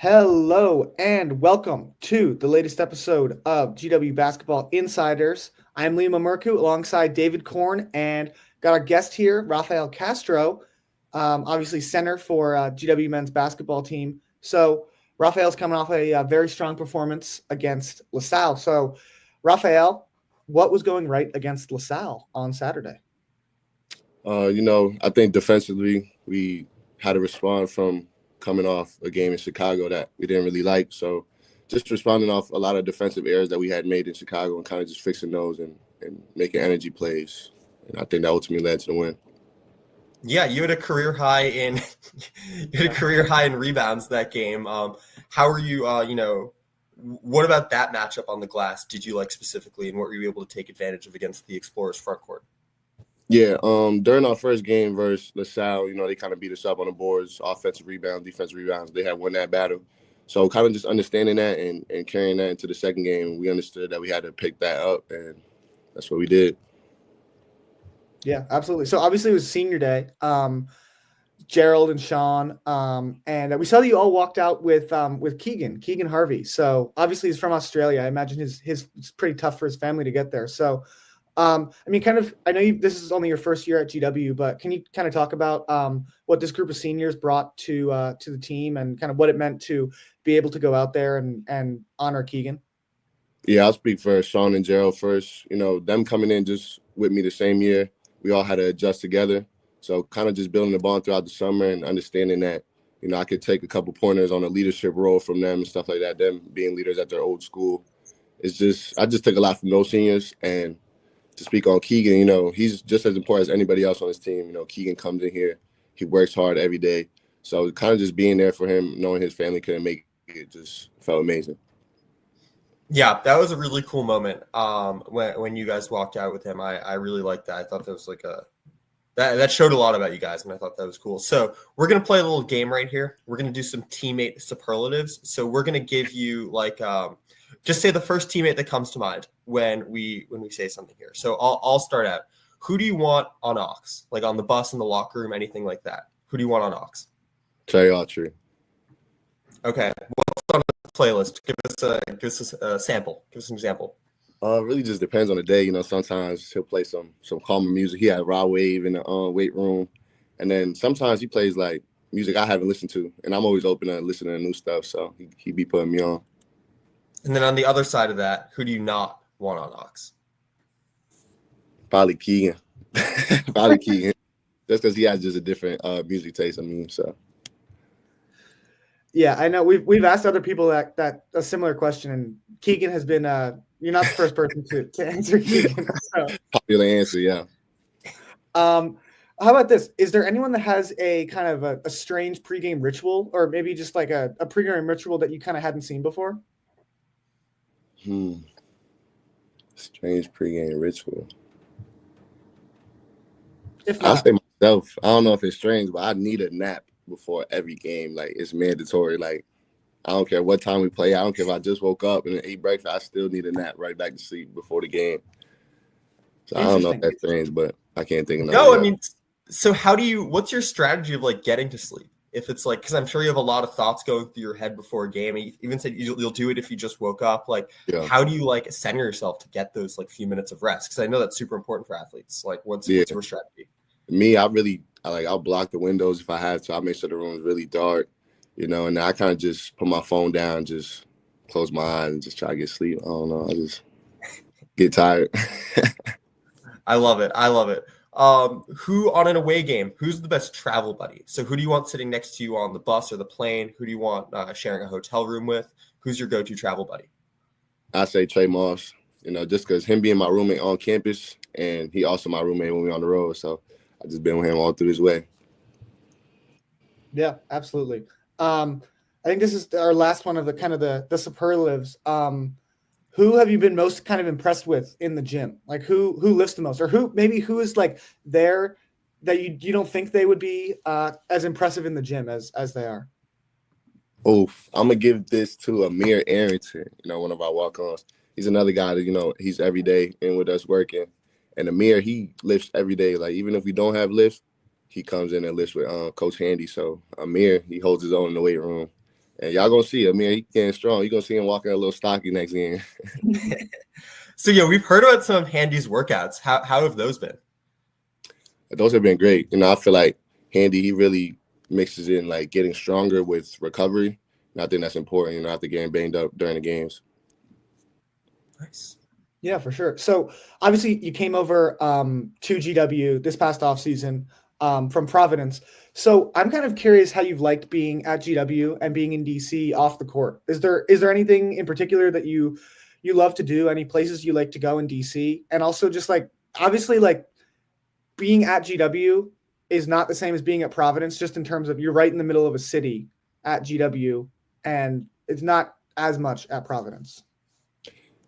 Hello and welcome to the latest episode of GW Basketball Insiders. I'm Lima Merku alongside David Korn and got our guest here, Rafael Castro, obviously center for GW men's basketball team. So Rafael's coming off a very strong performance against LaSalle. So Rafael, what was going right against LaSalle on Saturday? I think defensively we had to respond from coming off a game in Chicago that we didn't really like. So just responding off a lot of defensive errors that we had made in Chicago and kind of just fixing those and making energy plays. And I think that ultimately led to the win. Yeah, you had a career high in rebounds that game. How are you? What about that matchup on the glass did you like specifically, and what were you able to take advantage of against the Explorers front court? Yeah, during our first game versus LaSalle, they kind of beat us up on the boards, offensive rebounds, defensive rebounds. They had won that battle. So kind of just understanding that and carrying that into the second game, we understood that we had to pick that up, and that's what we did. Yeah, absolutely. So obviously it was senior day. Gerald and Sean, and we saw that you all walked out with Keegan Harvey. So obviously he's from Australia. I imagine it's pretty tough for his family to get there. So I know this is only your first year at GW, but can you kind of talk about what this group of seniors brought to the team and kind of what it meant to be able to go out there and honor Keegan? Yeah, I'll speak for Sean and Gerald first. Them coming in just with me the same year, we all had to adjust together. So kind of just building the bond throughout the summer and understanding that, I could take a couple pointers on a leadership role from them and stuff like that, them being leaders at their old school. I just took a lot from those seniors. And to speak on Keegan, he's just as important as anybody else on his team. Keegan comes in here, he works hard every day. So kind of just being there for him, knowing his family couldn't make it, just felt amazing. Yeah, that was a really cool moment. When you guys walked out with him, I really liked that. I thought that was that showed a lot about you guys, and I thought that was cool. So we're gonna play a little game right here. We're gonna do some teammate superlatives. So we're gonna give you just say the first teammate that comes to mind when we say something here. So I'll start out. Who do you want on aux? Like on the bus, in the locker room, anything like that? Who do you want on aux? Trey Autry. Okay. What's on the playlist? Give us a sample. Give us an example. It really just depends on the day. Sometimes he'll play some calmer music. He had Raw Wave in the weight room. And then sometimes he plays like music I haven't listened to. And I'm always open to listening to new stuff. So he be putting me on. And then on the other side of that, who do you not want on aux? Probably Keegan. Probably Keegan. Just because he has just a different music taste. So. Yeah, I know we've asked other people that a similar question, and Keegan has been you're not the first person to answer Keegan. So. Popular answer, yeah. How about this? Is there anyone that has a kind of a strange pregame ritual, or maybe just like a pregame ritual that you kind of hadn't seen before? Strange pregame ritual. If not, I'll say myself. I don't know if it's strange, but I need a nap before every game. Like, it's mandatory. Like, I don't care what time we play. I don't care if I just woke up and ate breakfast. I still need a nap right back to sleep before the game. So I don't know if that's strange, but I can't think of that. No, so what's your strategy of getting to sleep? If it's because I'm sure you have a lot of thoughts going through your head before a game. You even said you'll do it if you just woke up. How do you center yourself to get those few minutes of rest? Because I know that's super important for athletes. What's your strategy? Me, I'll block the windows if I have to. I'll make sure the room is really dark, and I kind of just put my phone down, just close my eyes and just try to get sleep. I don't know. I just get tired. I love it. Who on an away game, who's the best travel buddy? So who do you want sitting next to you on the bus or the plane? Who do you want sharing a hotel room with? Who's your go-to travel buddy? I say Trey Moss, just because him being my roommate on campus, and he also my roommate when we're on the road. So I just been with him all through his way. Yeah, absolutely. I think this is our last one of the superlatives. Who have you been most kind of impressed with in the gym? Who lifts the most, or who is there that you don't think they would be as impressive in the gym as they are? Oh, I'm gonna give this to Amir Arrington. One of our walk-ons. He's another guy that he's every day in with us working. And Amir, he lifts every day. Even if we don't have lifts, he comes in and lifts with Coach Handy. So Amir, he holds his own in the weight room. And y'all gonna see him. I mean, he getting strong. You're gonna see him walking a little stocky next game. So yeah, we've heard about some of Handy's workouts. How have those been? Those have been great. You know, I feel like Handy, he really mixes in like getting stronger with recovery. And I think that's important, you know, after getting banged up during the games. Nice. Yeah, for sure. So obviously you came over to GW this past offseason from Providence. So I'm kind of curious how you've liked being at GW and being in DC off the court. Is there anything in particular that you love to do? Any places you like to go in DC? And also just like obviously like being at GW is not the same as being at Providence, just in terms of you're right in the middle of a city at GW, and it's not as much at Providence.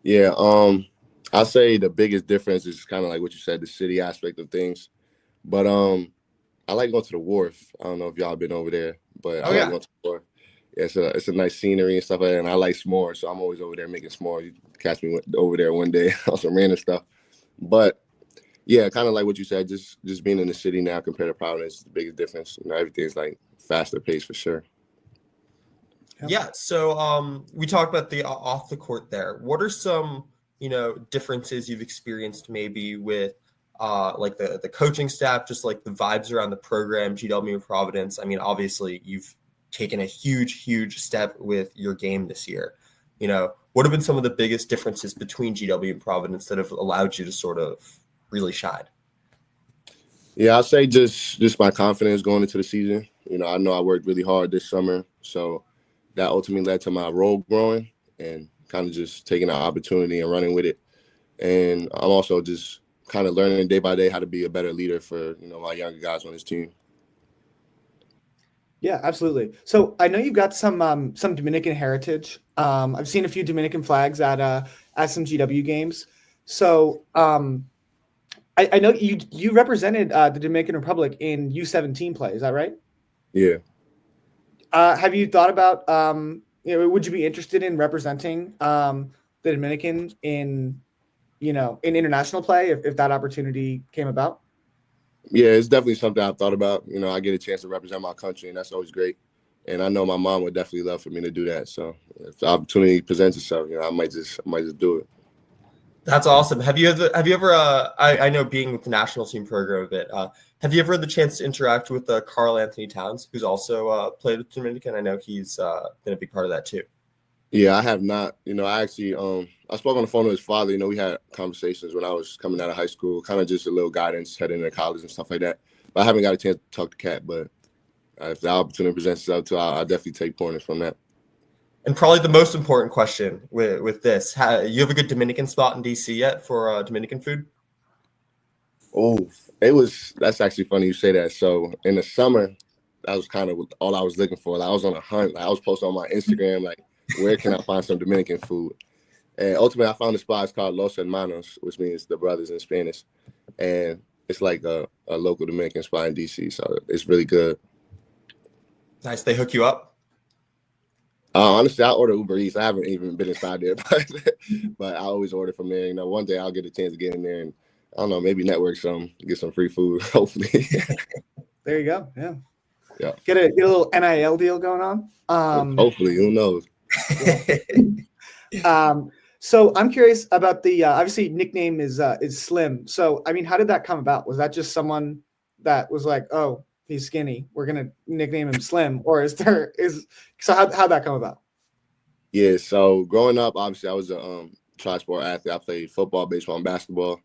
Yeah, I'll say the biggest difference is kind of like what you said, the city aspect of things. But I like going to the wharf. I don't know if y'all been over there, but I like going to the wharf. Yeah, it's a nice scenery and stuff like that, and I like s'mores, so I'm always over there making s'mores. You can catch me over there one day on some random stuff. But yeah, kind of like what you said, just being in the city now compared to Providence is the biggest difference. You know, everything's like faster paced for sure. Yeah. So we talked about the off the court there. What are some, differences you've experienced maybe with like the coaching staff, just like the vibes around the program, GW and Providence? I mean, obviously you've taken a huge step with your game this year. What have been some of the biggest differences between GW and Providence that have allowed you to sort of really shine? Yeah, I'll say just my confidence going into the season. I know I worked really hard this summer, so that ultimately led to my role growing and kind of just taking the opportunity and running with it. And I'm also just kind of learning day by day how to be a better leader for, my younger guys on this team. Yeah, absolutely. So I know you've got some Dominican heritage. I've seen a few Dominican flags at some GW games. So I know you represented the Dominican Republic in U17 play. Is that right? Yeah. Have you thought about would you be interested in representing the Dominican in international play if that opportunity came about? Yeah, it's definitely something I've thought about. I get a chance to represent my country, and that's always great. And I know my mom would definitely love for me to do that. So if the opportunity presents itself, I might just do it. That's awesome. Have you ever I know being with the national team program a bit, have you ever had the chance to interact with Carl Anthony Towns, who's also played with Dominican? I know he's been a big part of that too. Yeah, I have not. I actually I spoke on the phone with his father. We had conversations when I was coming out of high school, kind of just a little guidance heading into college and stuff like that. But I haven't got a chance to talk to Cat. But if the opportunity presents itself, too, I'll definitely take pointers from that. And probably the most important question with this, you have a good Dominican spot in DC yet for Dominican food? Oh, that's actually funny you say that. So in the summer, that was kind of all I was looking for. Like, I was on a hunt. I was posting on my Instagram, like, where can I find some Dominican food? And ultimately, I found a spot. It's called Los Hermanos, which means the brothers in Spanish. And it's like a local Dominican spot in DC. So it's really good. Nice. They hook you up? Honestly, I order Uber Eats. I haven't even been inside there, but I always order from there. One day I'll get a chance to get in there and, I don't know, maybe network some, get some free food, hopefully. There you go. Yeah. Yeah. Get a little NIL deal going on. Hopefully, who knows? So I'm curious about the obviously nickname is Slim. So I mean, how did that come about? Was that just someone that was like, oh, he's skinny, we're gonna nickname him Slim, or how'd that come about? Yeah, so growing up, obviously I was a tri-sport athlete. I played football, baseball, and basketball,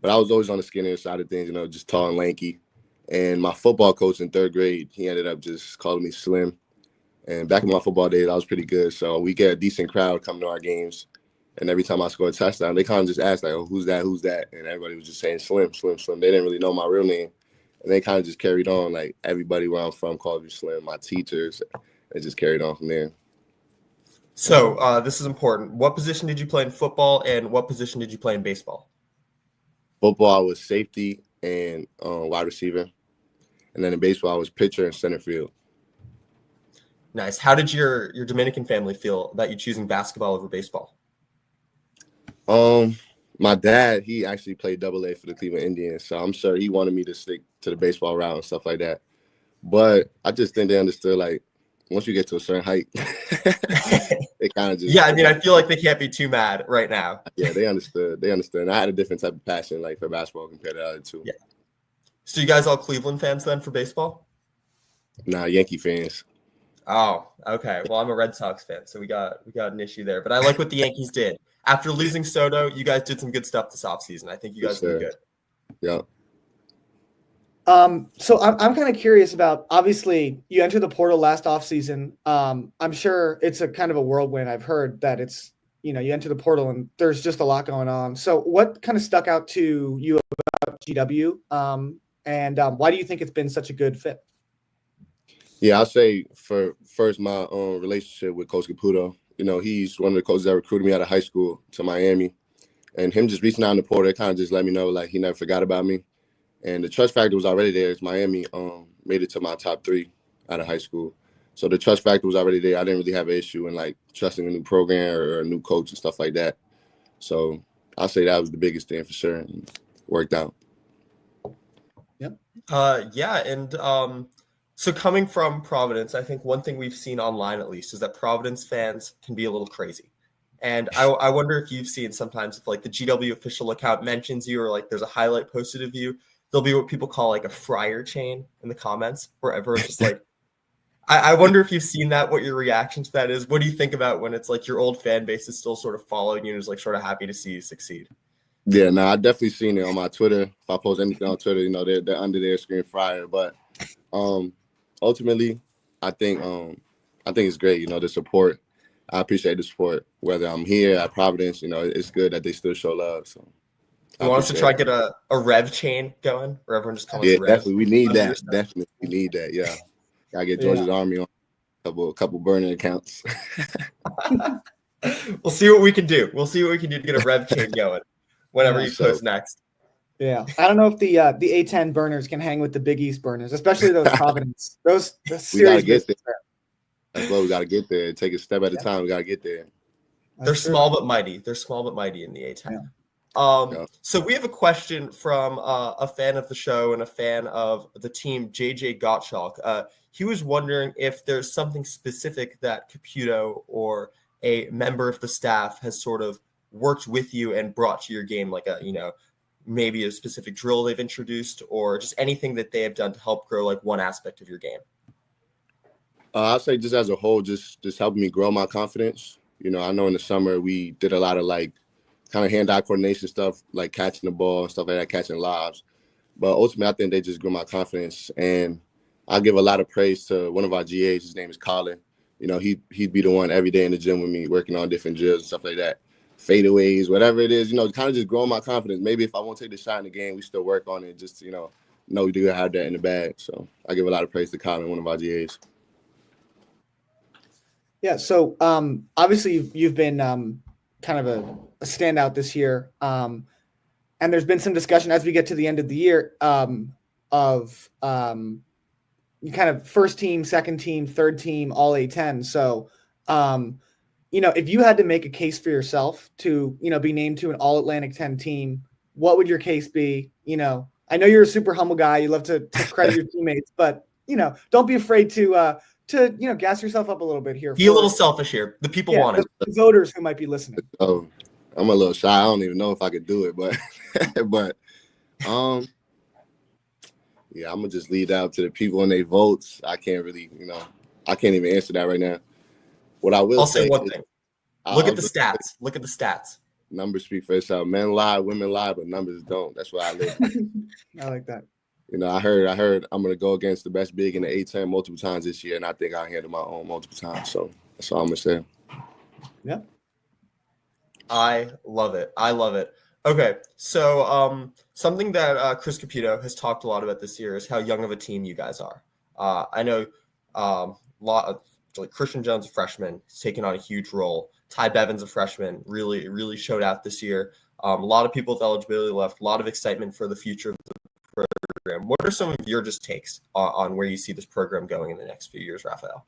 but I was always on the skinnier side of things, just tall and lanky. And my football coach in third grade, he ended up just calling me Slim. And back in my football days, I was pretty good. So we get a decent crowd coming to our games. And every time I scored a touchdown, they kind of just asked, like, oh, who's that? Who's that? And everybody was just saying Slim, Slim, Slim. They didn't really know my real name. And they kind of just carried on. Like, everybody where I'm from called me Slim. My teachers, it just carried on from there. So this is important. What position did you play in football, and what position did you play in baseball? Football, I was safety and wide receiver. And then in baseball, I was pitcher and center field. Nice. How did your Dominican family feel about you choosing basketball over baseball? My dad, he actually played AA for the Cleveland Indians, so I'm sure he wanted me to stick to the baseball route and stuff like that. But I just think they understood, like, once you get to a certain height, they kind of just Yeah, I mean, I feel like they can't be too mad right now. Yeah, they understood. They understood. And I had a different type of passion, like for basketball compared to the other two. Yeah. So you guys all Cleveland fans then for baseball? Nah, Yankee fans. Oh, okay. Well, I'm a Red Sox fan, so we got an issue there. But I like what the Yankees did. After losing Soto, you guys did some good stuff this offseason. I think you guys did good. Yeah. So I'm kind of curious about, obviously you entered the portal last offseason. I'm sure it's a kind of a whirlwind. I've heard that it's, you enter the portal and there's just a lot going on. So what kind of stuck out to you about GW? And why do you think it's been such a good fit? Yeah, I'll say for first, my relationship with Coach Caputo. He's one of the coaches that recruited me out of high school to Miami. And him just reaching out in the portal, it kind of just let me know, like, he never forgot about me. And the trust factor was already there. Miami made it to my top 3 out of high school. So the trust factor was already there. I didn't really have an issue in, like, trusting a new program or a new coach and stuff like that. So I'll say that was the biggest thing for sure, and it worked out. Yep. Yeah, and so coming from Providence, I think one thing we've seen online, at least, is that Providence fans can be a little crazy. And I wonder if you've seen sometimes if, like, the GW official account mentions you or, like, there's a highlight posted of you, there'll be what people call, like, a friar chain in the comments where everyone's just like, I wonder if you've seen that, what your reaction to that is. What do you think about when it's like your old fan base is still sort of following you and is like sort of happy to see you succeed? Yeah, no, I definitely seen it on my Twitter. If I post anything on Twitter, they're under there screaming friar. But ultimately, I think it's great, the support. I appreciate the support. Whether I'm here at Providence, it's good that they still show love. So you want us to try and get a Rev chain going where everyone just calls it Rev? Definitely. We need that. Definitely. We need that. Yeah. Gotta get George's Army on a couple burner accounts. We'll see what we can do. We'll see what we can do to get a Rev chain going whenever you post next. Yeah. I don't know if the A10 burners can hang with the Big East burners, especially those Providence. Those we gotta get there. That's what we gotta get there. Take a step at a time. We gotta get there. They're small but mighty. They're small but mighty in the A10. So we have a question from a fan of the show and a fan of the team, JJ Gottschalk. He was wondering if there's something specific that Caputo or a member of the staff has sort of worked with you and brought to your game, like maybe a specific drill they've introduced or just anything that they have done to help grow like one aspect of your game. I'll say just as a whole, just helping me grow my confidence. I know in the summer we did a lot of like kind of hand-eye coordination stuff, like catching the ball and stuff like that, catching lobs. But ultimately, I think they just grew my confidence. And I give a lot of praise to one of our GAs. His name is Colin. He'd be the one every day in the gym with me working on different drills and stuff like that. Fadeaways, whatever it is, kind of just growing my confidence. Maybe if I won't take the shot in the game, we still work on it. Just, know we do have that in the bag. So I give a lot of praise to Colin, one of our GAs. Yeah. So obviously you've been kind of a standout this year. And there's been some discussion as we get to the end of the year of kind of first team, second team, third team, all A10. So, if you had to make a case for yourself to, be named to an all Atlantic 10 team, what would your case be? I know you're a super humble guy. You love to credit your teammates, but, don't be afraid to gas yourself up a little bit here. Be a little selfish here. The people want it. The voters who might be listening. Oh, I'm a little shy. I don't even know if I could do it, but yeah, I'm gonna just leave that up to the people and their votes. I can't really, I can't even answer that right now. What I will I'll say one thing. Look at the stats. Look at the stats. Numbers speak for itself. Men lie, women lie, but numbers don't. That's why I live. I like that. I heard I'm gonna go against the best big in the A10 multiple times this year, and I think I'll handle my own multiple times. So that's all I'm gonna say. Yeah. I love it. Okay, so something that Chris Caputo has talked a lot about this year is how young of a team you guys are. I know like Christian Jones, a freshman, has taken on a huge role. Ty Bevan's a freshman, really showed out this year. A lot of people with eligibility left, a lot of excitement for the future of the program. What are some of your just takes on where you see this program going in the next few years, Rafael?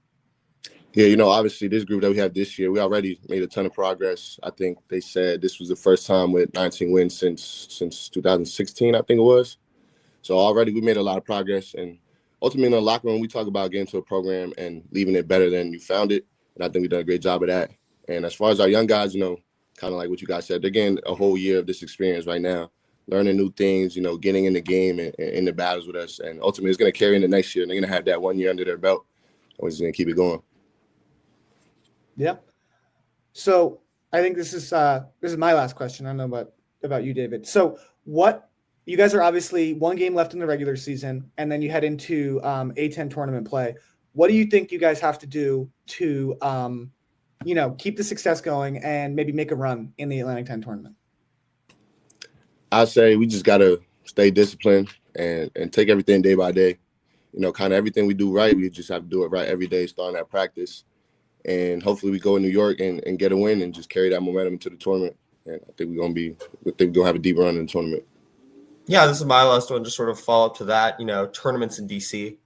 Yeah, obviously this group that we have this year, we already made a ton of progress. I think they said this was the first time with 19 wins since 2016, I think it was. So already we made a lot of progress. And ultimately in the locker room, we talk about getting to a program and leaving it better than you found it. And I think we've done a great job of that. And as far as our young guys, kind of like what you guys said, they're getting a whole year of this experience right now, learning new things, getting in the game and in the battles with us. And ultimately, it's going to carry into next year. And they're going to have that 1 year under their belt. And we're just going to keep it going. Yeah. So I think this is my last question. I don't know about you, David. So you guys are obviously one game left in the regular season, and then you head into A10 tournament play. What do you think you guys have to do to, keep the success going and maybe make a run in the Atlantic 10 tournament? I say we just got to stay disciplined and take everything day by day. Kind of everything we do right, we just have to do it right every day, starting at practice. And hopefully we go in New York and get a win and just carry that momentum into the tournament. And I think we're going to have a deep run in the tournament. Yeah, this is my last one. Just sort of follow up to that, tournaments in DC.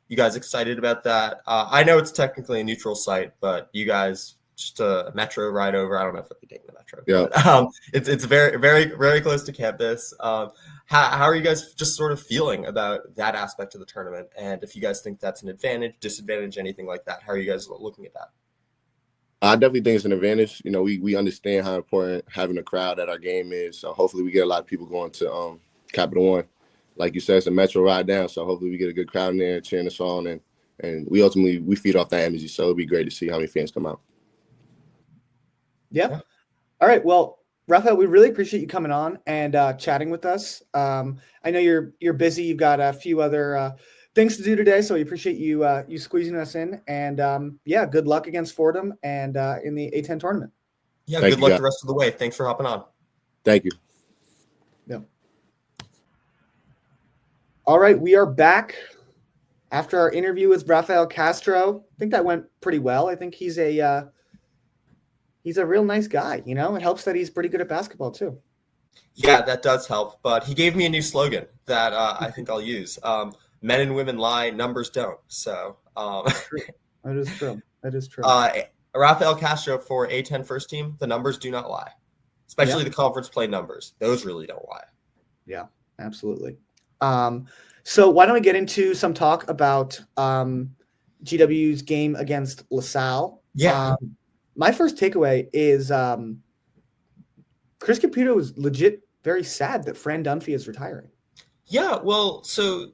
You guys excited about that? I know it's technically a neutral site, but you guys just a metro ride over. I don't know if I'll be taking the metro. Yeah. But, it's very, very, very close to campus. How are you guys just sort of feeling about that aspect of the tournament? And if you guys think that's an advantage, disadvantage, anything like that, how are you guys looking at that? I definitely think it's an advantage. We understand how important having a crowd at our game is. So hopefully we get a lot of people going to Capital One. Like you said, it's a metro ride down. So hopefully we get a good crowd in there cheering us on. And we ultimately feed off that energy. So it'll be great to see how many fans come out. Yeah. All right. Well, Rafael, we really appreciate you coming on and chatting with us. I know you're busy. You've got a few other things to do today, so we appreciate you squeezing us in. And good luck against Fordham and in the A10 tournament. Yeah, good luck the rest of the way. Thanks for hopping on. Thank you. Yeah. All right, we are back after our interview with Rafael Castro. I think that went pretty well. I think he's a real nice guy. It helps that he's pretty good at basketball too. Yeah, that does help. But he gave me a new slogan that I think I'll use. Men and women lie, numbers don't. So that is true. That is true. Rafael Castro for A10 First Team, the numbers do not lie, especially the conference play numbers. Those really don't lie. Yeah, absolutely. So why don't we get into some talk about GW's game against LaSalle? Yeah. My first takeaway is Chris Caputo was legit very sad that Fran Dunphy is retiring. Yeah, well, so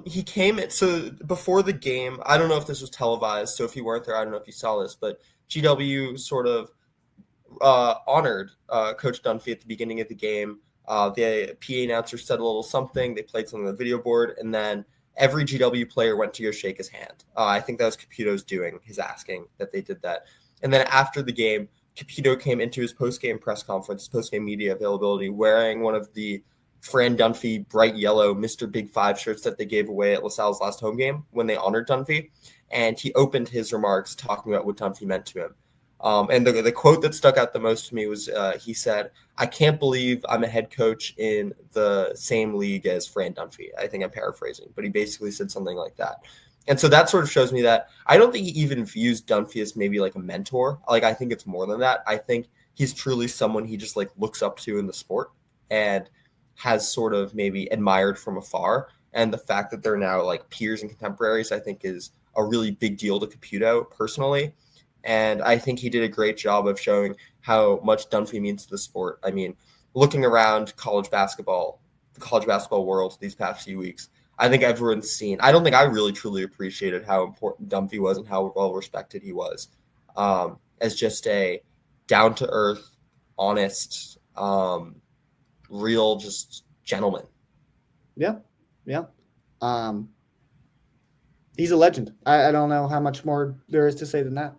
he came – so before the game, I don't know if this was televised, so if you weren't there, I don't know if you saw this, but GW sort of honored Coach Dunphy at the beginning of the game. The PA announcer said a little something. They played something on the video board, and then every GW player went to go shake his hand. I think that was Caputo's doing, his asking that they did that. And then after the game, Caputo came into his post-game press conference, post-game media availability, wearing one of the Fran Dunphy bright yellow Mr. Big Five shirts that they gave away at LaSalle's last home game when they honored Dunphy. And he opened his remarks talking about what Dunphy meant to him. And the quote that stuck out the most to me was he said, "I can't believe I'm a head coach in the same league as Fran Dunphy." I think I'm paraphrasing, but he basically said something like that. And so that sort of shows me that I don't think he even views Dunphy as maybe like a mentor. Like, I think it's more than that. I think he's truly someone he just like looks up to in the sport and has sort of maybe admired from afar. And the fact that they're now like peers and contemporaries, I think is a really big deal to Caputo personally. And I think he did a great job of showing how much Dunphy means to the sport. I mean, looking around college basketball, the college basketball world these past few weeks, I think everyone's seen. I don't think I really truly appreciated how important Dunphy was and how well respected he was as just a down-to-earth, honest, real, just gentleman. Yeah. He's a legend. I don't know how much more there is to say than that.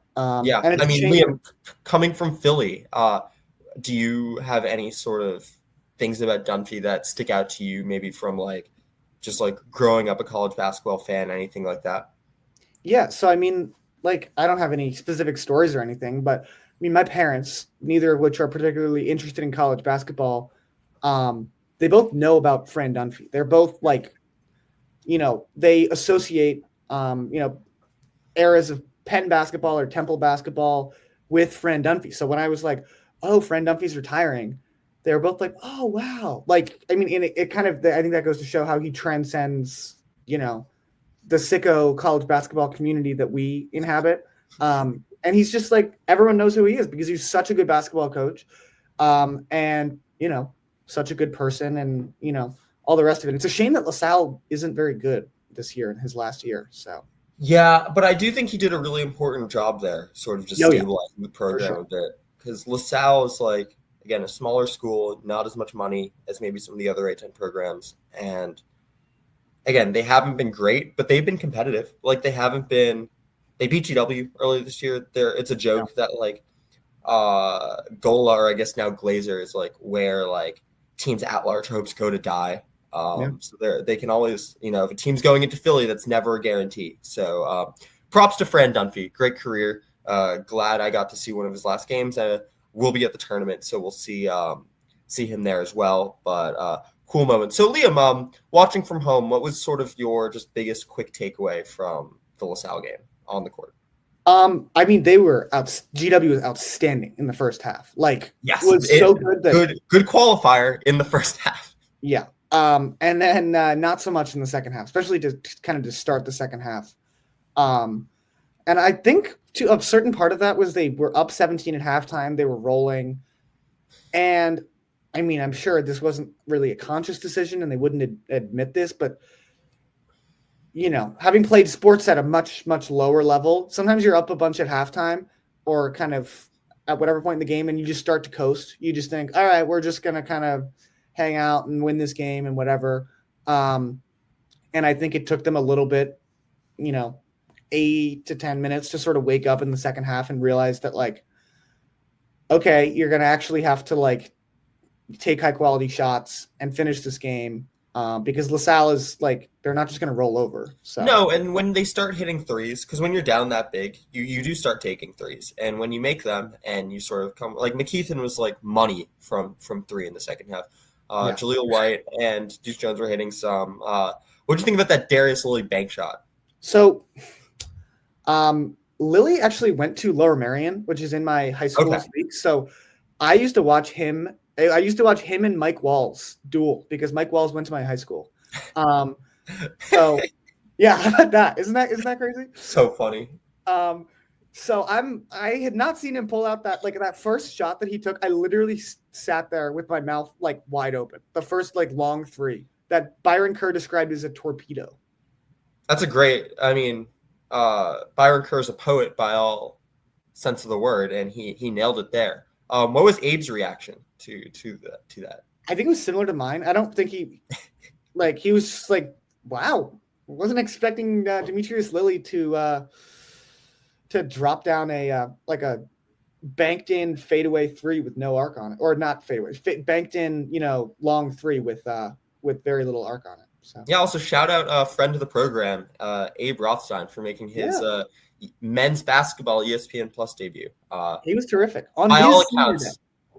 Yeah, I mean, Liam, coming from Philly, do you have any sort of things about Dunphy that stick out to you, maybe from like just like growing up a college basketball fan, anything like that? Yeah, so I mean, like I don't have any specific stories or anything, but I mean, my parents, neither of which are particularly interested in college basketball, they both know about Fran Dunphy. They're both like, they associate, eras of Penn basketball or Temple basketball with Fran Dunphy. So when I was like, "Oh, Fran Dunphy's retiring," they were both like, "Oh, wow!" Like, I mean, it kind of, I think that goes to show how he transcends, the sicko college basketball community that we inhabit. And he's just like, everyone knows who he is because he's such a good basketball coach. And, such a good person and, all the rest of it. It's a shame that LaSalle isn't very good this year in his last year. So. Yeah, but I do think he did a really important job there, sort of just stabilizing the program a bit. Because LaSalle is like, again, a smaller school, not as much money as maybe some of the other A10 programs. And again, they haven't been great, but they've been competitive. Like they beat GW earlier this year. It's a joke that like Gola, or I guess now Glazer, is like where like teams at large hopes go to die. So they can always, if a team's going into Philly, that's never a guarantee. So props to Fran Dunphy. Great career. Glad I got to see one of his last games. We'll be at the tournament, so we'll see him there as well. But cool moment. So Liam, watching from home, what was sort of your just biggest quick takeaway from the LaSalle game on the court? I mean, they were GW was outstanding in the first half. Like, yes, it was so good. Good qualifier in the first half. Yeah. And then not so much in the second half, especially to start the second half. And I think a certain part of that was they were up 17 at halftime. They were rolling. And I mean, I'm sure this wasn't really a conscious decision and they wouldn't admit this, but having played sports at a much, much lower level, sometimes you're up a bunch at halftime or kind of at whatever point in the game and you just start to coast. You just think, all right, we're just going to kind of hang out and win this game and whatever. And I think it took them a little bit, 8 to 10 minutes to sort of wake up in the second half and realize that like, okay, you're going to actually have to like take high quality shots and finish this game. Because LaSalle is like, they're not just going to roll over. So no, and when they start hitting threes, because when you're down that big, you do start taking threes. And when you make them and you sort of come, like McKeithen was like money from three in the second half. Jaleel White and Deuce Jones were hitting some. What do you think about that Darius Lilly bank shot? So Lilly actually went to Lower Merion, which is in my high school league. So I used to watch him. I used to watch him and Mike Walls duel because Mike Walls went to my high school. So yeah, how about that? Isn't that crazy? So funny. So I had not seen him pull out that first shot that he took. I literally sat there with my mouth like wide open. The first like long three that Byron Kerr described as a torpedo. That's a great. I mean, Byron Kerr is a poet by all sense of the word, and he nailed it there. What was Abe's reaction to that? I think it was similar to mine. I don't think he was just like, wow, wasn't expecting Demetrius Lilly to drop down a banked in fadeaway three with no arc on it, or not fadeaway, banked in long three with very little arc on it. So yeah, also shout out a friend of the program, Abe Rothstein, for making his men's basketball ESPN Plus debut. He was terrific. By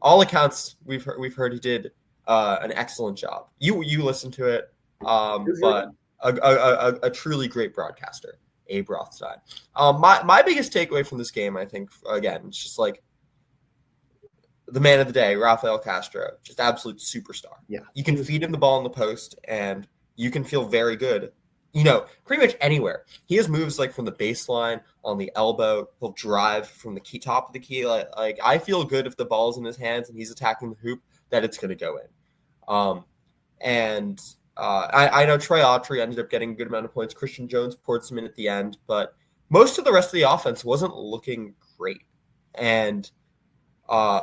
all accounts, we've heard he did an excellent job. You listened to it, but a truly great broadcaster, Abe Rothstein. My biggest takeaway from this game, I think, again, it's just like the man of the day, Rafael Castro, just absolute superstar. Yeah, you can feed him the ball in the post, and you can feel very good. Pretty much anywhere. He has moves like from the baseline, on the elbow. He'll drive from the top of the key. Like I feel good if the ball's in his hands and he's attacking the hoop that it's going to go in. I know Troy Autry ended up getting a good amount of points. Christian Jones poured some in at the end, but most of the rest of the offense wasn't looking great. And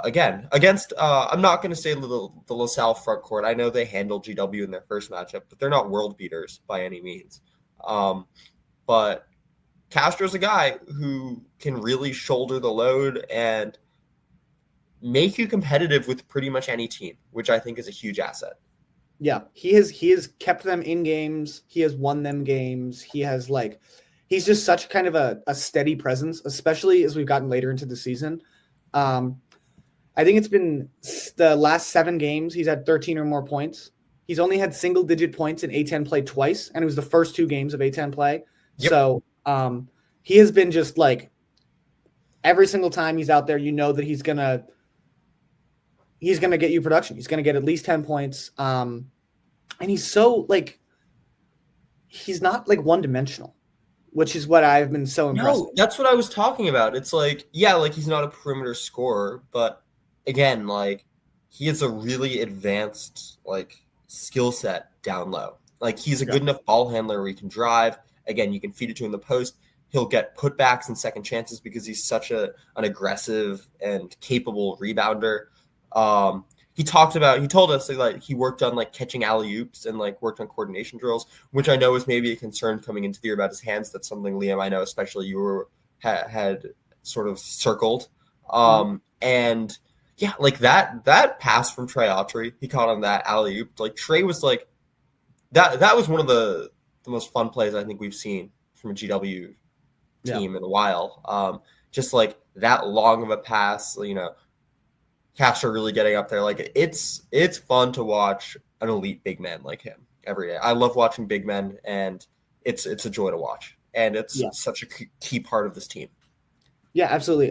again, against I'm not going to say the LaSalle front court. I know they handled GW in their first matchup, but they're not world beaters by any means. But Castro's a guy who can really shoulder the load and make you competitive with pretty much any team, which I think is a huge asset. Yeah, he has kept them in games. He has won them games. He's just such kind of a steady presence, especially as we've gotten later into the season. I think it's been the last 7 games. He's had 13 or more points. He's only had single-digit points in A10 play twice, and it was the first 2 games of A10 play. Yep. So he has been just like every single time he's out there, that he's gonna get you production. He's gonna get at least 10 points. And he's so he's not like one dimensional, which is what I've been so impressed No, with. that's what I was talking about. It's like, yeah, like he's not a perimeter scorer, but again, like he has a really advanced like skill set down low. Like he's a good enough ball handler where he can drive. Again, you can feed it to him in the post. He'll get putbacks and second chances because he's such an aggressive and capable rebounder. He told us like he worked on like catching alley-oops and like worked on coordination drills, which I know is maybe a concern coming into the year about his hands. That's something, Liam, I know especially you had sort of circled. And yeah, like that pass from Trey Autry, he caught on that alley-oop. Like Trey was like that was one of the most fun plays I think we've seen from a GW team in a while. Just like that long of a pass, Castro really getting up there. Like it's fun to watch an elite big man like him every day. I love watching big men, and it's a joy to watch, and it's such a key part of this team. Yeah, absolutely.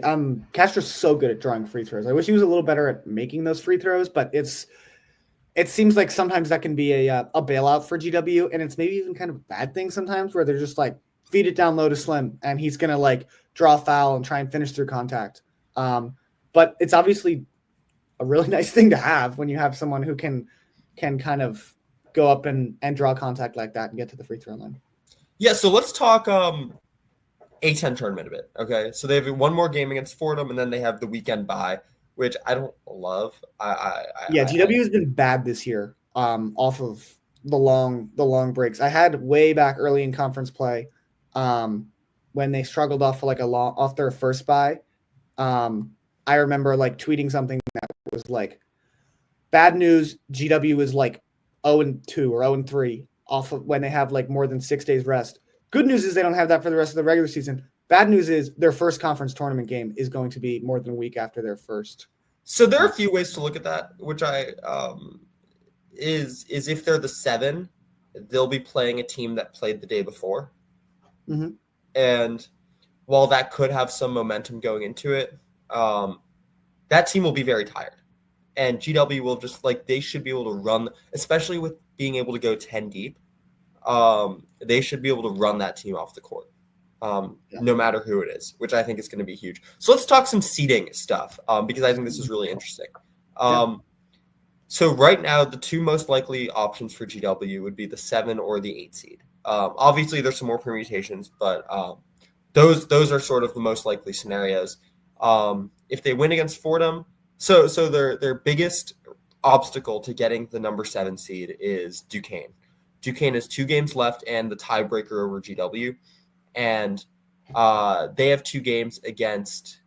Castro's so good at drawing free throws. I wish he was a little better at making those free throws, but it seems like sometimes that can be a bailout for GW, and it's maybe even kind of a bad thing sometimes where they're just like feed it down low to Slim, and he's gonna like draw a foul and try and finish through contact. But it's obviously a really nice thing to have when you have someone who can kind of go up and draw contact like that and get to the free throw line. Yeah, so let's talk A10 tournament a bit. Okay, so they have one more game against Fordham, and then they have the weekend bye, which I don't love. GW has been bad this year. Off of the long breaks. I had way back early in conference play, when they struggled off their first bye. I remember like tweeting something that was like, bad news, GW is like 0-2 or 0-3 off of when they have like more than 6 days rest. Good news is they don't have that for the rest of the regular season. Bad news is their first conference tournament game is going to be more than a week after their first. So there are a few ways to look at that, which is if they're the 7, they'll be playing a team that played the day before. Mm-hmm. And while that could have some momentum going into it, that team will be very tired. And GW will just they should be able to run, especially with being able to go 10 deep. They should be able to run that team off the court, no matter who it is, which I think is going to be huge. So let's talk some seeding stuff, because I think this is really interesting. So right now, the two most likely options for GW would be the 7 or the 8 seed. Obviously, there's some more permutations, but those are sort of the most likely scenarios. If they win against Fordham, so their biggest obstacle to getting the number 7 seed is Duquesne. Duquesne has 2 games left and the tiebreaker over GW, and they have 2 games against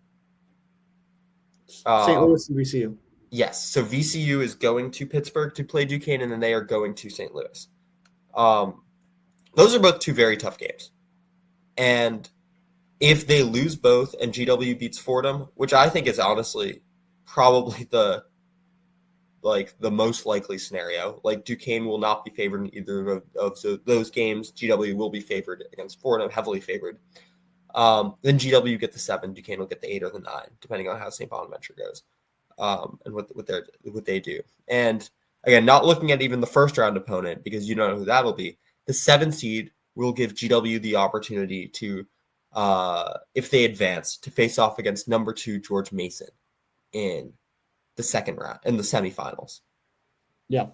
St. Louis and VCU. Yes, so VCU is going to Pittsburgh to play Duquesne, and then they are going to St. Louis. Those are both 2 very tough games, and if they lose both and GW beats Fordham, which I think is honestly probably the most likely scenario, like Duquesne will not be favored in either of those games. GW will be favored against Fordham, heavily favored. Then GW get the 7, Duquesne will get the 8 or the 9, depending on how St. Bonaventure goes, and what they do. And again, not looking at even the first round opponent because you don't know who that'll be. The 7 seed will give GW the opportunity to, if they advance, to face off against number 2 George Mason in the second round, in the semifinals. Yeah.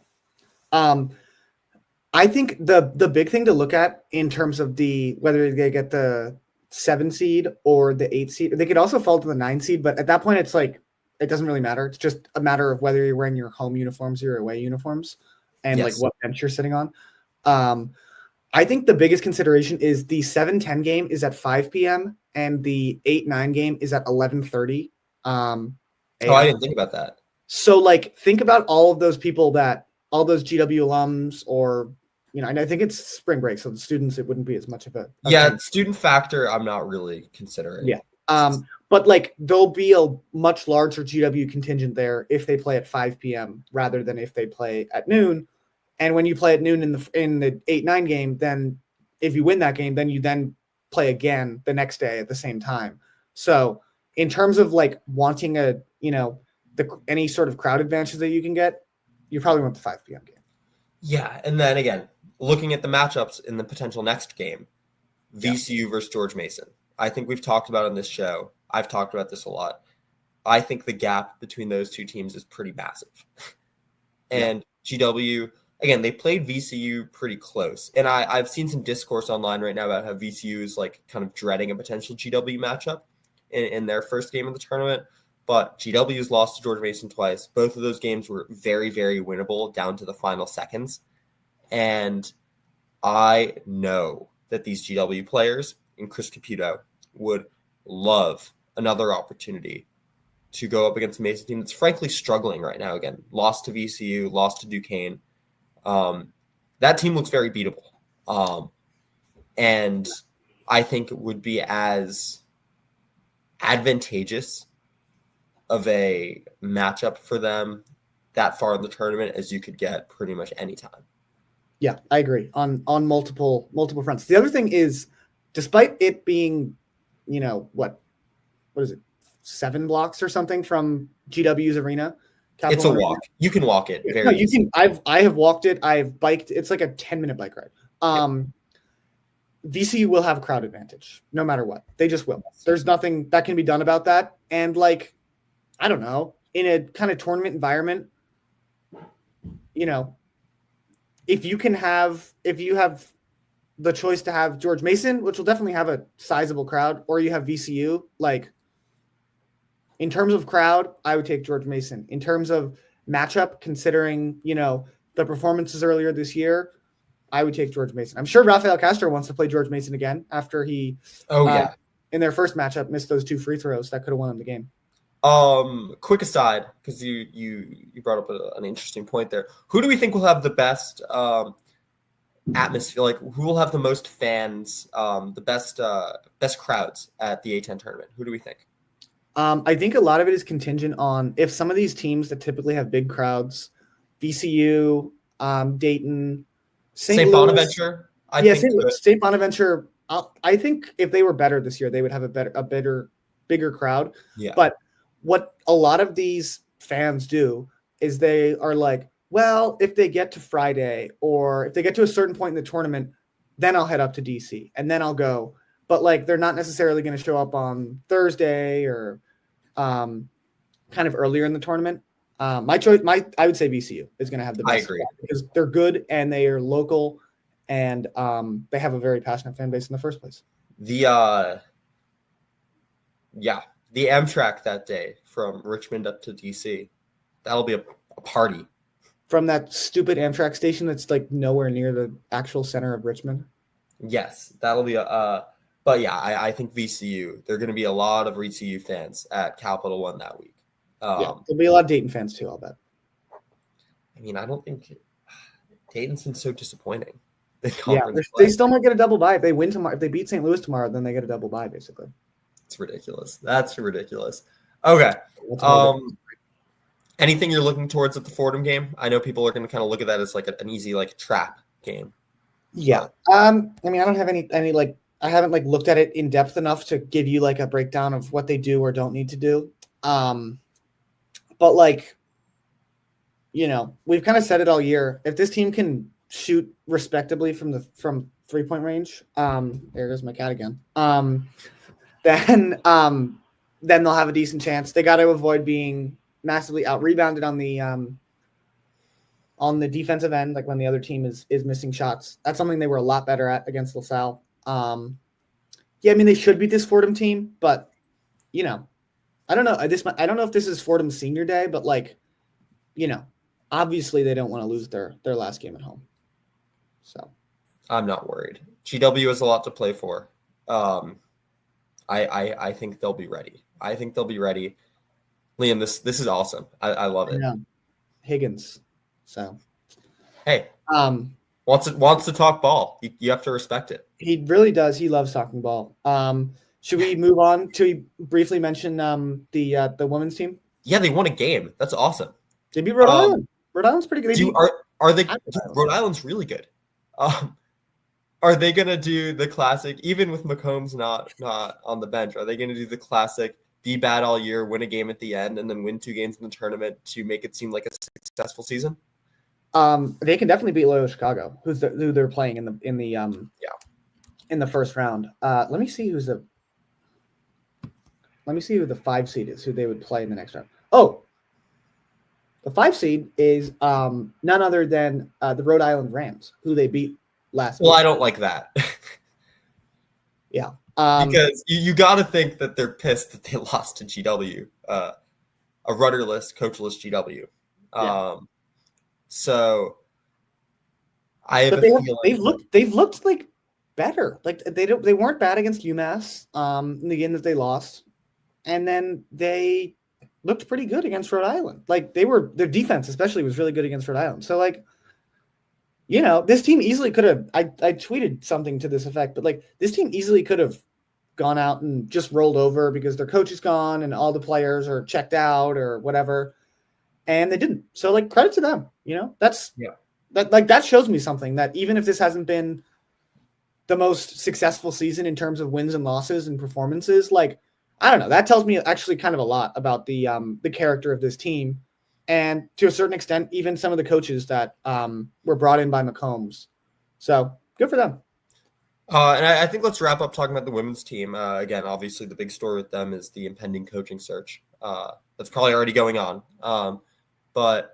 I think the big thing to look at in terms of whether they get the 7 seed or the 8 seed, they could also fall to the 9 seed, but at that point it's like it doesn't really matter. It's just a matter of whether you're wearing your home uniforms or your away uniforms and like what bench you're sitting on. I think the biggest consideration is the 7-10 game is at 5 p.m. and the 8-9 game is at 11:30. I didn't think about that. So like think about all of those people all those GW alums, or and I think it's spring break, so the students, it wouldn't be as much of a thing. Student factor I'm not really considering. But like there'll be a much larger GW contingent there if they play at 5 p.m. rather than if they play at noon. And when you play at noon in the 8-9 game, then if you win that game, then you play again the next day at the same time. So in terms of like wanting any sort of crowd advantage that you can get, you probably want the 5 p.m. game. Yeah, and then again, looking at the matchups in the potential next game, VCU versus George Mason. I think we've talked about on this show. I've talked about this a lot. I think the gap between those two teams is pretty massive. And GW, again, they played VCU pretty close. And I've seen some discourse online right now about how VCU is like kind of dreading a potential GW matchup in their first game of the tournament. But GW's lost to George Mason twice. Both of those games were very, very winnable down to the final seconds. And I know that these GW players and Chris Caputo would love another opportunity to go up against a Mason team that's frankly struggling right now. Again, lost to VCU, lost to Duquesne. That team looks very beatable. And I think it would be as advantageous of a matchup for them that far in the tournament as you could get pretty much any time. Yeah, I agree on multiple fronts. The other thing is, despite it being, what is it, 7 blocks or something from GW's arena? It's a walk. You can walk it. No, you can. I have walked it. I've biked. It's like a 10-minute bike ride. VCU will have a crowd advantage no matter what. They just will. There's nothing that can be done about that. And I don't know, in a kind of tournament environment, if you have the choice to have George Mason, which will definitely have a sizable crowd, or you have VCU, in terms of crowd, I would take George Mason. In terms of matchup, considering, the performances earlier this year, I would take George Mason. I'm sure Rafael Castro wants to play George Mason again after he, in their first matchup, missed those 2 free throws that could have won him the game. Quick aside, because you brought up an interesting point there. Who do we think will have the best atmosphere? Who will have the most fans, the best crowds at the A10 tournament? Who do we think? I think a lot of it is contingent on if some of these teams that typically have big crowds, VCU, Dayton, St. Bonaventure. St. Bonaventure. I think if they were better this year, they would have a bigger crowd. Yeah. But what a lot of these fans do is they are like, well, if they get to Friday or if they get to a certain point in the tournament, then I'll head up to DC and then I'll go. But they're not necessarily going to show up on Thursday or kind of earlier in the tournament. I would say VCU is going to have the best. I agree. Because they're good and they are local and they have a very passionate fan base in the first place. The Amtrak that day from Richmond up to DC, that'll be a party. From that stupid Amtrak station that's nowhere near the actual center of Richmond. Yes, that'll be but yeah, I think VCU, there are going to be a lot of VCU fans at Capital One that week. There'll be a lot of Dayton fans too, I'll bet. I mean, I don't think Dayton's been so disappointing. They still might get a double bye if they win tomorrow. If they beat St. Louis tomorrow, then they get a double bye basically. It's ridiculous. That's ridiculous. Okay. Anything you're looking towards at the Fordham game? I know people are going to kind of look at that as an easy trap game. Yeah. I mean, I don't have any I haven't looked at it in depth enough to give you a breakdown of what they do or don't need to do. But we've kind of said it all year. If this team can shoot respectably from 3-point range, there goes my cat again. Then they'll have a decent chance. They got to avoid being massively out rebounded on the defensive end, when the other team is missing shots. That's something they were a lot better at against LaSalle. I mean, they should beat this Fordham team, but I don't know. I don't know if this is Fordham's senior day, but obviously they don't want to lose their last game at home. So I'm not worried. GW has a lot to play for. I think they'll be ready. Liam, this is awesome. I love it. Yeah. Higgins. So hey, wants to talk ball. You have to respect it. He really does. He loves talking ball. Should we move on to briefly mention the women's team? Yeah, they won a game. That's awesome. They beat Rhode Island. Rhode Island's pretty good. Are they? Rhode Island's really good. Are they gonna do the classic? Even with McCombs not on the bench, are they gonna do the classic? Be bad all year, win a game at the end, and then win 2 games in the tournament to make it seem like a successful season? They can definitely beat Loyola Chicago, who they're playing in the first round. Let me see who the 5 seed is, who they would play in the next round. Oh, the 5 seed is none other than the Rhode Island Rams, who they beat last week. I don't like that. Yeah. Because you got to think that they're pissed that they lost to GW, a rudderless, coachless GW. Yeah. So I have they've looked like better. Like they weren't bad against UMass in the game that they lost, and then they looked pretty good against Rhode Island. Like their defense especially was really good against Rhode Island. So like, this team easily could have. I tweeted something to this effect, but like this team easily could have gone out and just rolled over because their coach is gone and all the players are checked out or whatever, and they didn't. So like credit to them. That shows me something, that even if this hasn't been the most successful season in terms of wins and losses and performances, like, I don't know, that tells me actually kind of a lot about the character of this team, and to a certain extent, even some of the coaches that were brought in by McCombs. So good for them. And I think let's wrap up talking about the women's team. Again, obviously the big story with them is the impending coaching search. That's probably already going on. But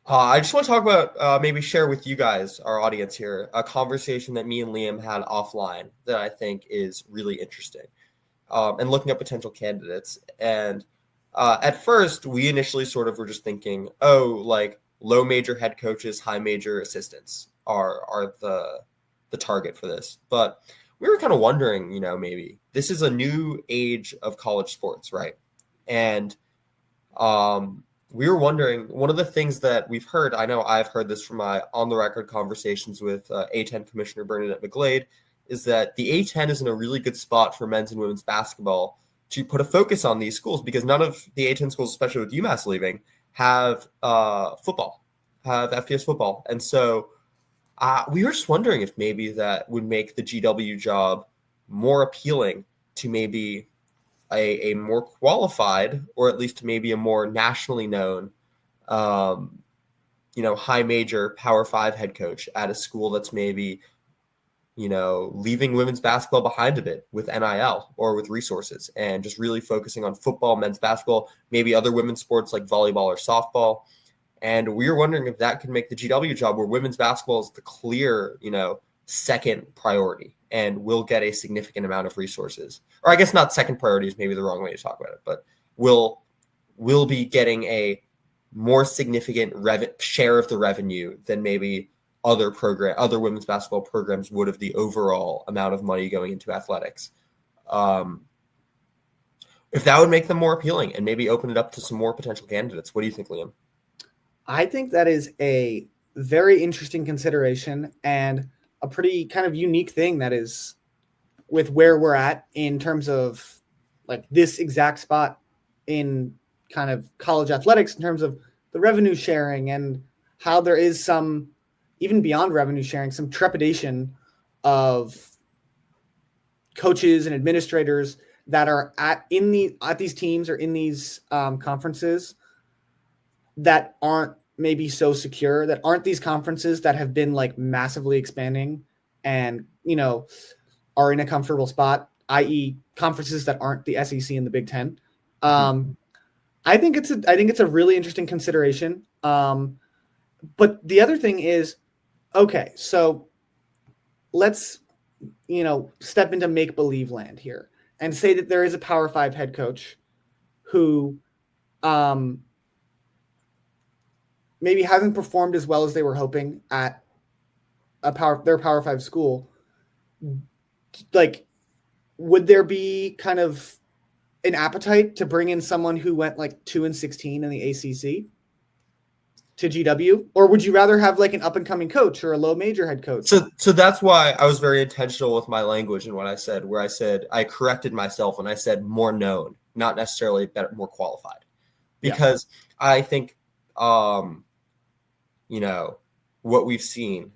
I just want to talk about, maybe share with you guys, our audience here, a conversation that me and Liam had offline that I think is really interesting, and looking at potential candidates. And at first, we initially sort of were just thinking, like low major head coaches, high major assistants are the target for this. But we were kind of wondering, maybe this is a new age of college sports, right? And we were wondering, one of the things that we've heard, I know I've heard this from my on-the-record conversations with A10 Commissioner Bernadette McGlade, is that the A10 is in a really good spot for men's and women's basketball to put a focus on these schools, because none of the A10 schools, especially with UMass leaving, have football, have FBS football. And so we were just wondering if maybe that would make the GW job more appealing to maybe a more qualified, or at least maybe a more nationally known, high major Power 5 head coach at a school that's maybe, leaving women's basketball behind a bit with NIL or with resources, and just really focusing on football, men's basketball, maybe other women's sports like volleyball or softball. And we were wondering if that could make the GW job, where women's basketball is the clear, second priority and will get a significant amount of resources. Or I guess not second priority is maybe the wrong way to talk about it, but will be getting a more significant share of the revenue than maybe other women's basketball programs would of the overall amount of money going into athletics. If that would make them more appealing and maybe open it up to some more potential candidates. What do you think, Liam? I think that is a very interesting consideration, and a pretty kind of unique thing that is with where we're at in terms of like this exact spot in kind of college athletics, in terms of the revenue sharing, and how there is some, even beyond revenue sharing, some trepidation of coaches and administrators that are at these teams or in these conferences that aren't maybe so secure, that aren't these conferences that have been like massively expanding and, are in a comfortable spot, i.e. conferences that aren't the SEC and the Big Ten. I think it's a really interesting consideration. But the other thing is, okay, so let's, step into make-believe land here and say that there is a Power 5 head coach who maybe hasn't performed as well as they were hoping at their Power 5 school. Like, would there be kind of an appetite to bring in someone who went like 2-16 in the ACC to GW, or would you rather have like an up and coming coach or a low major head coach? So that's why I was very intentional with my language and what I said, where I said, I corrected myself and I said more known, not necessarily better, more qualified, because I think, what we've seen,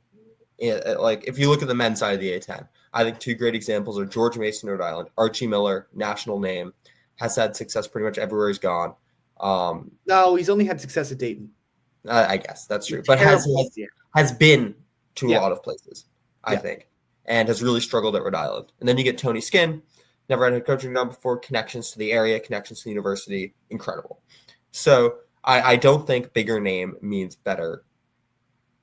like if you look at the men's side of the A10, I think two great examples are George Mason, Rhode Island, Archie Miller, national name, has had success pretty much everywhere he's gone. No, he's only had success at Dayton. I guess that's true, but has been to a lot of places, I think, and has really struggled at Rhode Island. And then you get Tony Skinn, never had a head coaching job before, connections to the area, connections to the university, incredible. So I don't think bigger name means better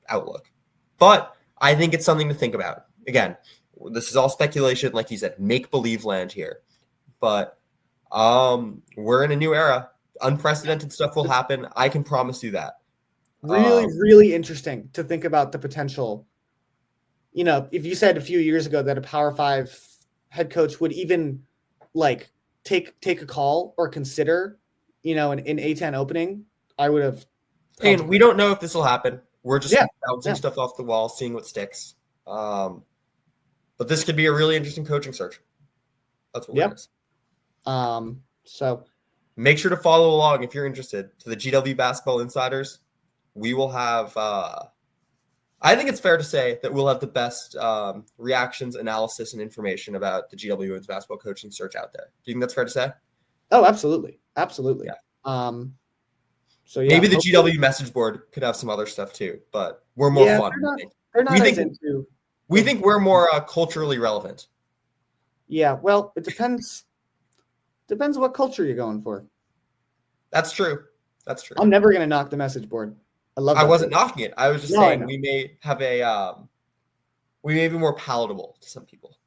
outlook, but I think it's something to think about. Again, this is all speculation, like you said, make-believe land here, but we're in a new era. Unprecedented stuff will happen. I can promise you that. Really interesting to think about the potential. You know, if you said a few years ago that a Power 5 head coach would even like take a call or consider, you know, an A10 opening, I would have. And we don't know if this will happen. We're just bouncing stuff off the wall, seeing what sticks. But this could be a really interesting coaching search. That's what it is. So make sure to follow along if you're interested to the GW Basketball Insiders. We will have, I think it's fair to say that we'll have the best reactions, analysis, and information about the GW Women's Basketball coaching search out there. Do you think that's fair to say? Oh, absolutely. Absolutely. Yeah. So yeah, maybe the GW message board could have some other stuff too, but we're more fun. We think we're more culturally relevant. Yeah, well, it depends. Depends what culture you're going for. That's true. That's true. I'm never gonna knock the message board. I wasn't knocking it. I was just saying we may have we may be more palatable to some people.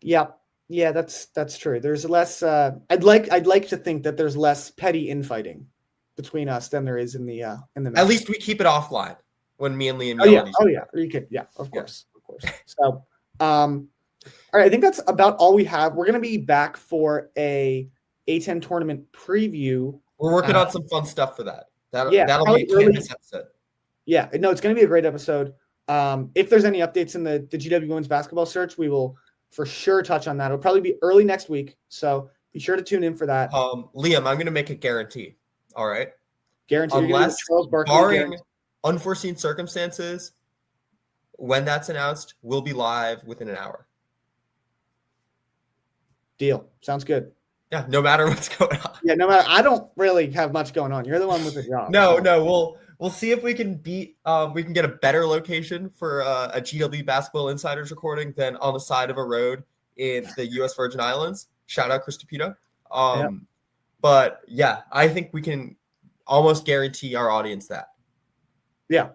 Yeah, that's true. There's less. I'd like to think that there's less petty infighting between us than there is in the At least we keep it offline when me and Liam. You could. Yeah, of course. So, all right. I think that's about all we have. We're gonna be back for a A10 tournament preview. We're working on some fun stuff for that. That'll be a campus episode. Yeah, no, it's going to be a great episode. If there's any updates in the GW Women's Basketball search, we will for sure touch on that. It'll probably be early next week, so be sure to tune in for that. Liam, I'm going to make a guarantee. All right, guarantee. Unless barring unforeseen circumstances, when that's announced, we'll be live within an hour. Deal. Sounds good. Yeah, no matter what's going on. Yeah, no matter. I don't really have much going on. You're the one with the job. No. We'll see if we can beat. We can get a better location for a GW Basketball Insiders recording than on the side of a road in the U.S. Virgin Islands. Shout out Chris DePito. But yeah, I think we can almost guarantee our audience that. Yeah,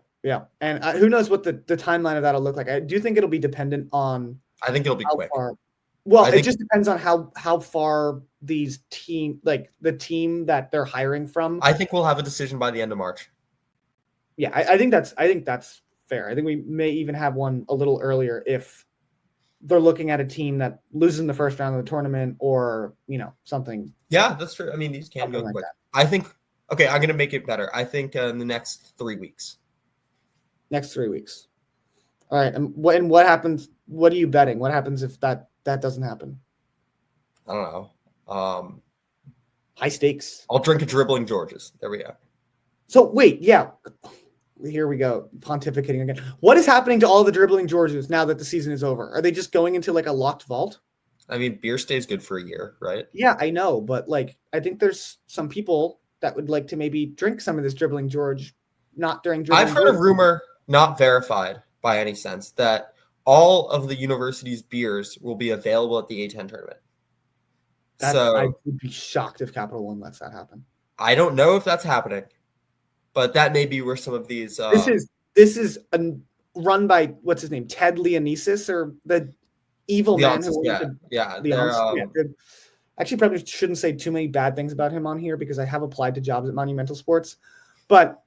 and who knows what the timeline of that'll look like. I do think it'll be dependent on. I think it'll be quick. It just depends on how far these the team that they're hiring from. I think we'll have a decision by the end of March. Yeah, I think that's fair. I think we may even have one a little earlier if they're looking at a team that loses in the first round of the tournament or, something. Yeah, that's true. I mean, these can go quick. I think, okay, I'm going to make it better. I think in the next 3 weeks. Next 3 weeks. All right. And what happens? What are you betting? What happens if that doesn't happen? I don't know. High stakes. I'll drink a dribbling George's. There we go. So wait, yeah. Here we go. Pontificating again. What is happening to all the dribbling Georges now that the season is over? Are they just going into like a locked vault? I mean, beer stays good for a year, right? Yeah, I know. But I think there's some people that would like to maybe drink some of this dribbling George, not during dribbling. I've heard a rumor, not verified by any sense, that all of the university's beers will be available at the A10 tournament. I would be shocked if Capital One lets that happen. I don't know if that's happening, but that may be where some of these. This is run by what's his name, Ted Leonesis, or the evil man who. Actually, probably shouldn't say too many bad things about him on here because I have applied to jobs at Monumental Sports, but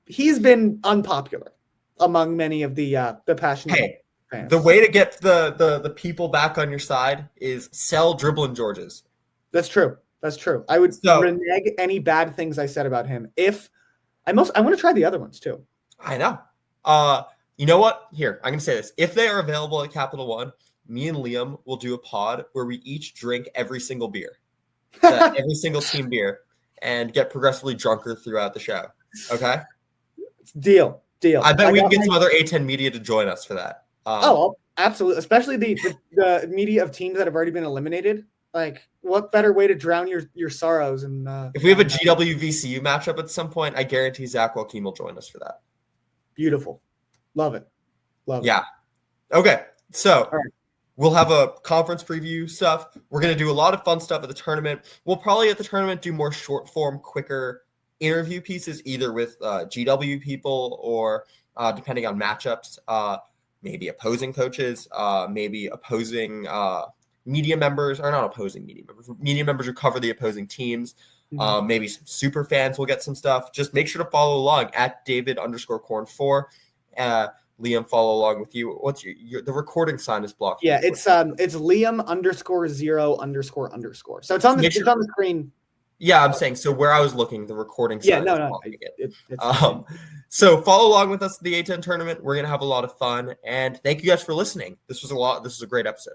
he's been unpopular among many of the passionate fans. The way to get the people back on your side is sell dribbling Georges. That's true. I would renege any bad things I said about him. If I want to try the other ones too. I know. You know what? Here, I'm going to say this. If they are available at Capital One, me and Liam will do a pod where we each drink every single beer, every single team beer, and get progressively drunker throughout the show. Okay? Deal. I bet we can get some other A10 media to join us for that. Absolutely. Especially the media of teams that have already been eliminated. Like, what better way to drown your sorrows? And if we have a GWVCU matchup at some point, I guarantee Zach Joaquin will join us for that. Beautiful. Love it. Love it. Yeah. Okay. So All right. we'll have a conference preview stuff. We're going to do a lot of fun stuff at the tournament. We'll probably at the tournament do more short form, quicker interview pieces, either with GW people or depending on matchups, maybe opposing coaches, maybe opposing media members, or not opposing media members who cover the opposing teams. Maybe some super fans will get some stuff. Just make sure to follow along at David_Korn4. Liam, follow along with you. What's your the recording sign is blocked? Yeah, it's Liam_0__. So it's on the it's on the screen. Yeah, I'm saying, so where I was looking, the recording sign is blocking it. So follow along with us at the A10 tournament. We're gonna have a lot of fun, and thank you guys for listening. This was a great episode.